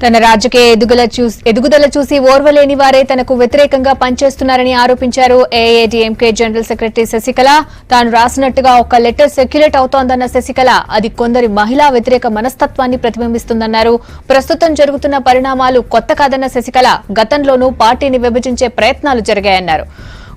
తన రాజకీయ ఎదుగుదల చూసి ఓర్వలేని వారే తనకు వ్యతిరేకంగా పనిచేస్తున్నారని ఆరోపించారు. ఏఐఏడీఎంకే జనరల్ సెక్రటరీ శశికళ తాను రాసినట్టుగా ఒక లెటర్ సర్క్యులేట్ అవుతోందన్న శశికళ అది కొందరి మహిళా వ్యతిరేక మనస్తత్వాన్ని ప్రతిబింబిస్తుందన్నారు. ప్రస్తుతం జరుగుతున్న పరిణామాలు కొత్త కాదన్న శశికళ గతంలోనూ పార్టీని విభజించే ప్రయత్నాలు జరిగాయన్నారు.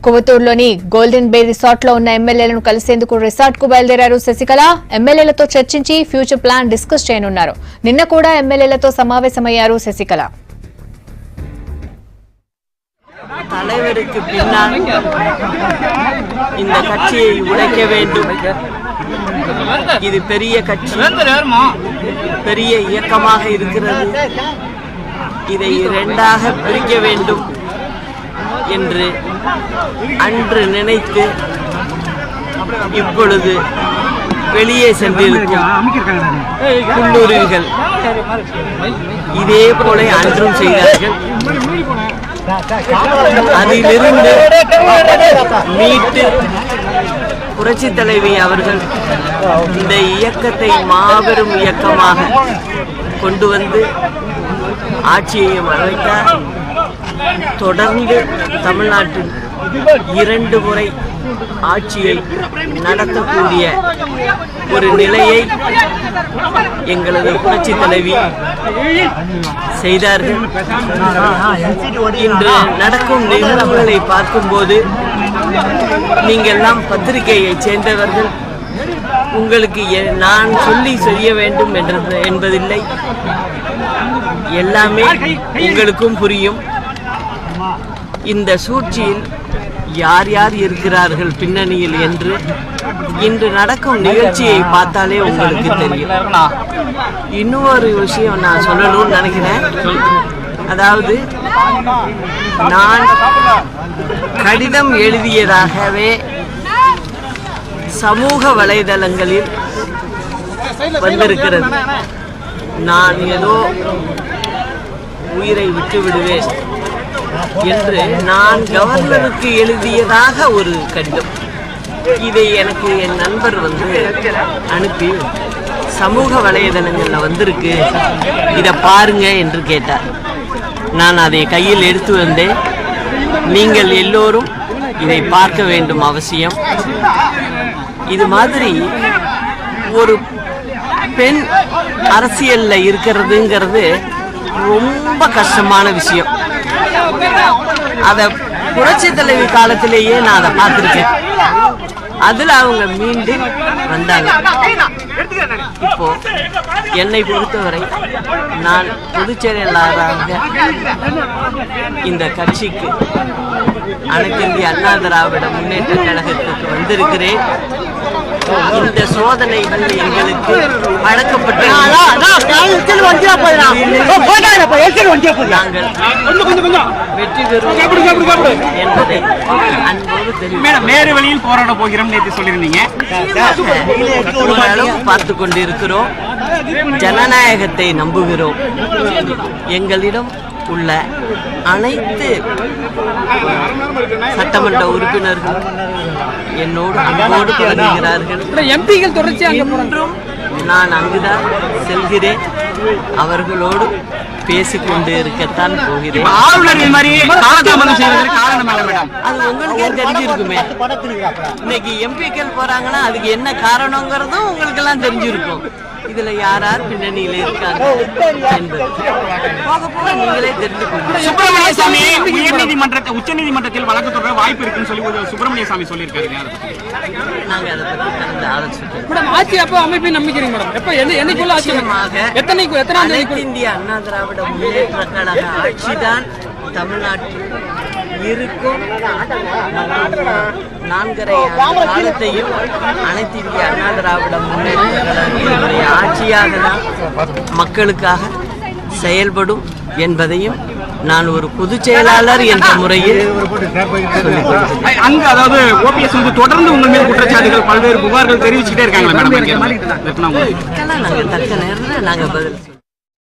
కొవ్వూరులోని గోల్డెన్ బే రిసార్ట్ లో ఉన్న ఎమ్మెల్యేలను కలిసేందుకు రిసార్ట్ కు బయలుదేరారు శశికళ. ఎమ్మెల్యేలతో చర్చించి ఫ్యూచర్ ప్లాన్ డిస్కస్ చేయనున్నారు. నిన్న కూడా ఎమ్మెల్యేలతో సమావేశమయ్యారు శశికళ. தலைவருக்கு பின்னால் இந்த கட்சியை உடைக்க வேண்டும். இது பெரிய கட்சி, பெரிய இயக்கமாக இருக்கிறது. இதை இரண்டாக பிரிக்க வேண்டும் என்று அன்று நினைத்து இப்பொழுது வெளியே சென்றிருக்கும் குள்ளூரிகள் இதே போல அன்றும் செய்தார்கள். அதிலிருந்து மீட்டு புரட்சி தலைவி அவர்கள் இந்த இயக்கத்தை மாபெரும் இயக்கமாக கொண்டு வந்து ஆட்சியை அமைத்தார். தொடர்ந்து தமிழ்நாட்டில் 2 முறை ஆட்சியை நடத்தக்கூடிய ஒரு நிலையை எங்களது புரட்சி தலைவி செய்தார்கள். இன்று நடக்கும் நிகழ்வுகளை பார்க்கும்போது நீங்கெல்லாம் பத்திரிகையை சேர்ந்தவர்கள், உங்களுக்கு நான் சொல்லி செய்ய வேண்டும் என்பதில்லை, எல்லாமே உங்களுக்கும் புரியும். இந்த சூழ்ச்சியில் யார் யார் இருக்கிறார்கள் பின்னணியில் என்று இன்று நடக்கும் நிகழ்ச்சியை பார்த்தாலே உங்களுக்கு தெரியும். இன்னொரு விஷயம் நான் சொல்லணும்னு நினைக்கிறேன். அதாவது நான் கடிதம் எழுதியதாகவே சமூக வலைதளங்களில் வந்திருக்கிறது. நான் ஏதோ உயிரை விட்டு விடுவேன் என்று நான் கவர்னருக்கு எழுதியதாக ஒரு கடிதம். இதை எனக்கு என் நண்பர் அனுப்பி சமூக வலைதளங்களில் வந்திருக்கு, இதை பாருங்க என்று கேட்டார். நான் அதை கையில் எடுத்து வந்தேன். நீங்கள் எல்லோரும் இதை பார்க்க வேண்டும் அவசியம். இது மாதிரி ஒரு பெண் அரசியல்ல இருக்கிறதுங்கிறது ரொம்ப கஷ்டமான விஷயம். அத புரட்சி தலைவி காலத்திலேயே நான் அதை பார்த்திருக்கேன். அதுல அவங்க மீண்டும் வந்தாங்க. இப்போ என்னை பொறுத்தவரை நான் பொதுச் செயலாளராக இந்த கட்சிக்கு அனைத்து இந்திய அண்ணா திராவிட முன்னேற்ற கழகத்துக்கு வந்திருக்கிறேன். இந்த சோதனைகள் எங்களுக்கு வழங்கப்பட்டு வெற்றி பெறுவோம் என்பதை அன்போடு தெரியும். வேறு வழியில் போராட போகிறோம் நேற்று சொல்லியிருந்தீங்க. ஓரளவு பார்த்து கொண்டிருக்கிறோம். ஜனநாயகத்தை நம்புகிறோம். எங்களிடம் உள்ள அனைத்து சட்டமன்ற உறுப்பினர்கள் என்னோடு அன்போடு பழகுகிறார்கள். எம்பிகள் தொடர்ச்சியாக நான் அங்குதான் செல்கிறேன். அவர்களோடு பேசிக்கொண்டு இருக்கத்தான் போகிறேன். அது உங்களுக்கே தெரிஞ்சிருக்குமே. இன்னைக்கு எம்பிக்கள் போறாங்கன்னா அதுக்கு என்ன காரணங்கிறதும் உங்களுக்கு எல்லாம் தெரிஞ்சிருக்கும். இதுல யார் யார் பின்னணியில இருக்காங்க என்பது போக போக நீங்களே தெரிஞ்சுக்கணும். சுப்பிரமணிய சாமி உச்ச நீதிமன்றத்தில் வழக்கு தொடர வாய்ப்பு இருக்குன்னு சொல்லி சுப்பிரமணிய சாமி சொல்லியிருக்காருங்க. நாங்க அதை பத்தி கலந்து ஆலோசிக்கிறோம். அனைத்து இந்திய அண்ணா திராவிட முன்னேற்ற கழக ஆட்சிதான் தமிழ்நாட்டில் இருக்கும். 4.5 ஆண்டு காலத்தையும் அனைத்து இந்திய அண்ணா திராவிட முன்னேற்ற கழகத்தினுடைய ஆட்சியாக தான் மக்களுக்காக செயல்படும் என்பதையும் நான் ஒரு பொதுச் செயலாளர் என்ற முறையில் அங்கு அதாவது ஓபிஎஸ் தொடர்ந்து உங்கள் மீது குற்றச்சாட்டுகள் பல்வேறு புகார்கள் தெரிவிச்சுட்டே இருக்காங்க. நாங்கள் தக்க நேரத்தில் நாங்கள் பதில்